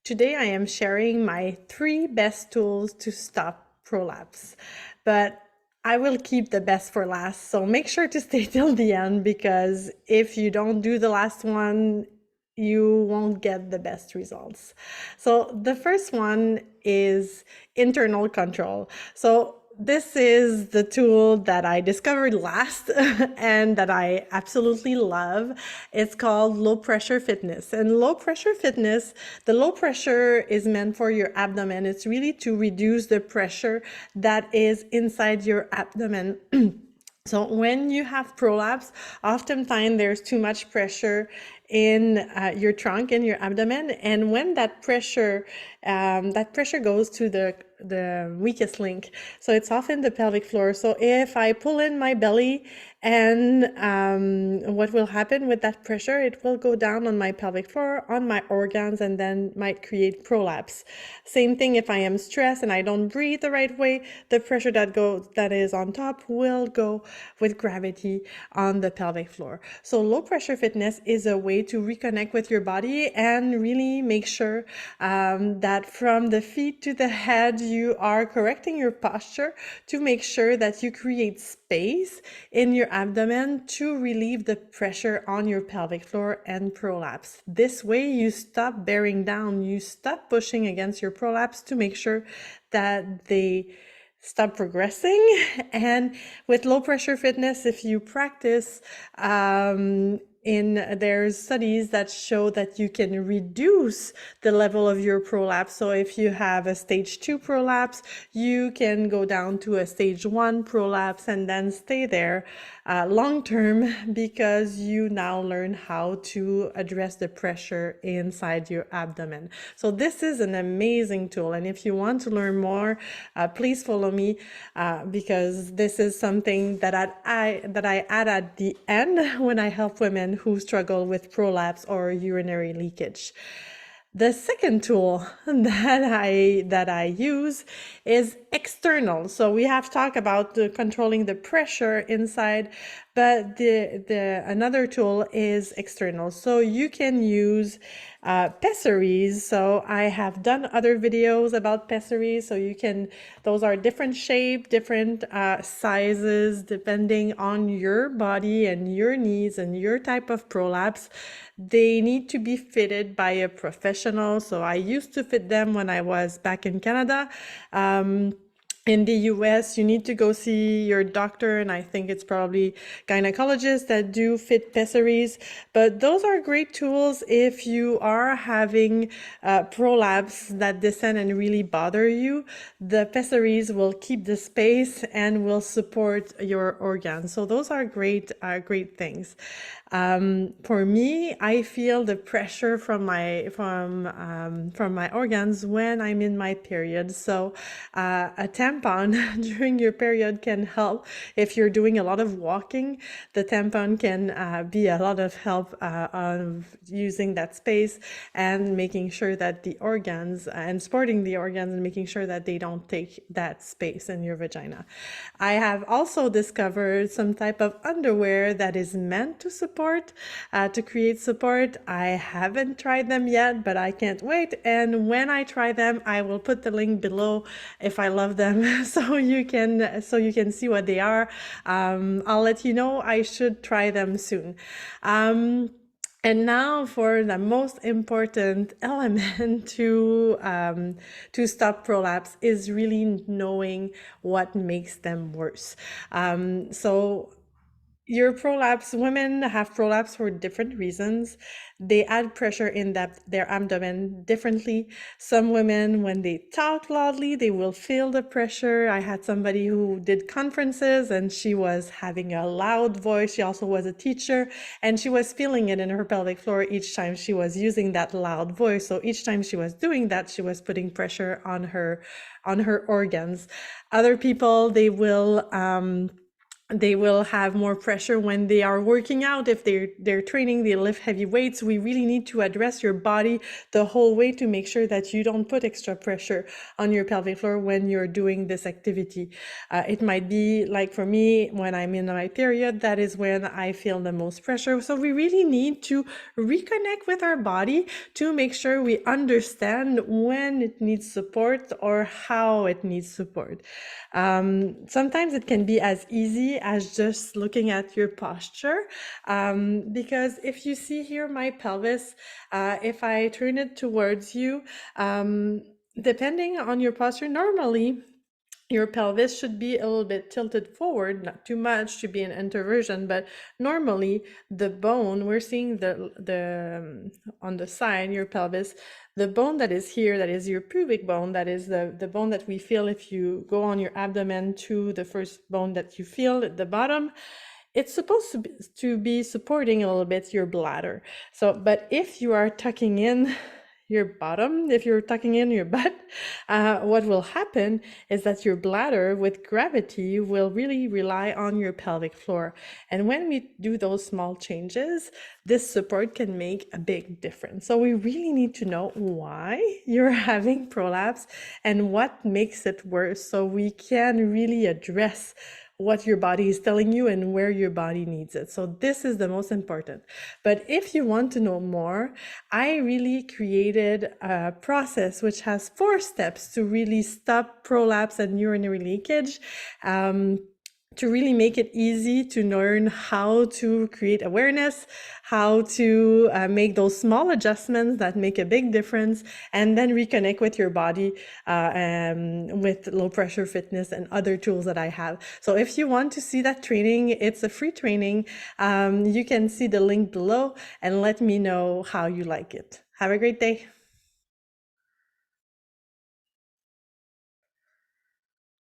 Today I am sharing my 3 best tools to stop prolapse, but I will keep the best for last. So make sure to stay till the end because if you don't do the last one, you won't get the best results. So the first one is internal control. So this is the tool that I discovered last and that I absolutely love. It's called low pressure fitness. And low pressure fitness, the low pressure is meant for your abdomen. It's really to reduce the pressure that is inside your abdomen. So when you have prolapse, oftentimes there's too much pressure in your trunk and your abdomen, and when that pressure goes to the weakest link, so it's often the pelvic floor. So if I pull in my belly, and what will happen with that pressure, it will go down on my pelvic floor, on my organs, and then might create prolapse. Same thing if I am stressed and I don't breathe the right way, the pressure that is on top will go with gravity on the pelvic floor. So low pressure fitness is a way to reconnect with your body and really make sure that from the feet to the head, you are correcting your posture to make sure that you create space in your abdomen to relieve the pressure on your pelvic floor and prolapse. This way you stop bearing down, you stop pushing against your prolapse to make sure that they stop progressing. And with low pressure fitness, if you practice, there's studies that show that you can reduce the level of your prolapse. So if you have a stage 2 prolapse, you can go down to a stage 1 prolapse and then stay there long term, because you now learn how to address the pressure inside your abdomen. So this is an amazing tool, and if you want to learn more, please follow me because this is something that I add at the end when I help women who struggle with prolapse or urinary leakage. The second tool that I use is external. So we have talked about controlling the pressure inside, but another tool is external. So you can use pessaries. So I have done other videos about pessaries. So those are different shape, different sizes, depending on your body and your needs and your type of prolapse. They need to be fitted by a professional. So I used to fit them when I was back in Canada. In the US, you need to go see your doctor, and I think it's probably gynecologists that do fit pessaries. But those are great tools if you are having prolapse that descend and really bother you. The pessaries will keep the space and will support your organs. So those are great things. For me, I feel the pressure from my organs when I'm in my period. So a tampon during your period can help. If you're doing a lot of walking, the tampon can be a lot of help of using that space and making sure that the organs and supporting the organs and making sure that they don't take that space in your vagina. I have also discovered some type of underwear that is meant to create support. I haven't tried them yet, but I can't wait. And when I try them, I will put the link below if I love them, so you can see what they are. I'll let you know. I should try them soon. And now for the most important element to stop prolapse is really knowing what makes them worse. So your prolapse, women have prolapse for different reasons. They add pressure in their abdomen differently. Some women, when they talk loudly, they will feel the pressure. I had somebody who did conferences and she was having a loud voice. She also was a teacher and she was feeling it in her pelvic floor each time she was using that loud voice. So each time she was doing that, she was putting pressure on her organs. Other people, they will They will have more pressure when they are working out. If they're training, they lift heavy weights. We really need to address your body the whole way to make sure that you don't put extra pressure on your pelvic floor when you're doing this activity. It might be like for me, when I'm in my period, that is when I feel the most pressure. So we really need to reconnect with our body to make sure we understand when it needs support or how it needs support. Sometimes it can be as easy as just looking at your posture, because if you see here my pelvis, if I turn it towards you, depending on your posture, normally your pelvis should be a little bit tilted forward, not too much to be an introversion, but normally the bone, we're seeing on the side, your pelvis, the bone that is here, that is your pubic bone, that is the bone that we feel if you go on your abdomen to the first bone that you feel at the bottom. It's supposed to be supporting a little bit your bladder. So, but if you are tucking in your bottom, if you're tucking in your butt, what will happen is that your bladder with gravity will really rely on your pelvic floor. And when we do those small changes, this support can make a big difference. So we really need to know why you're having prolapse and what makes it worse, so we can really address what your body is telling you and where your body needs it. So this is the most important. But if you want to know more, I really created a process which has 4 steps to really stop prolapse and urinary leakage. To really make it easy to learn how to create awareness, how to make those small adjustments that make a big difference, and then reconnect with your body with low pressure fitness and other tools that I have. So if you want to see that training, it's a free training. You can see the link below and let me know how you like it. Have a great day.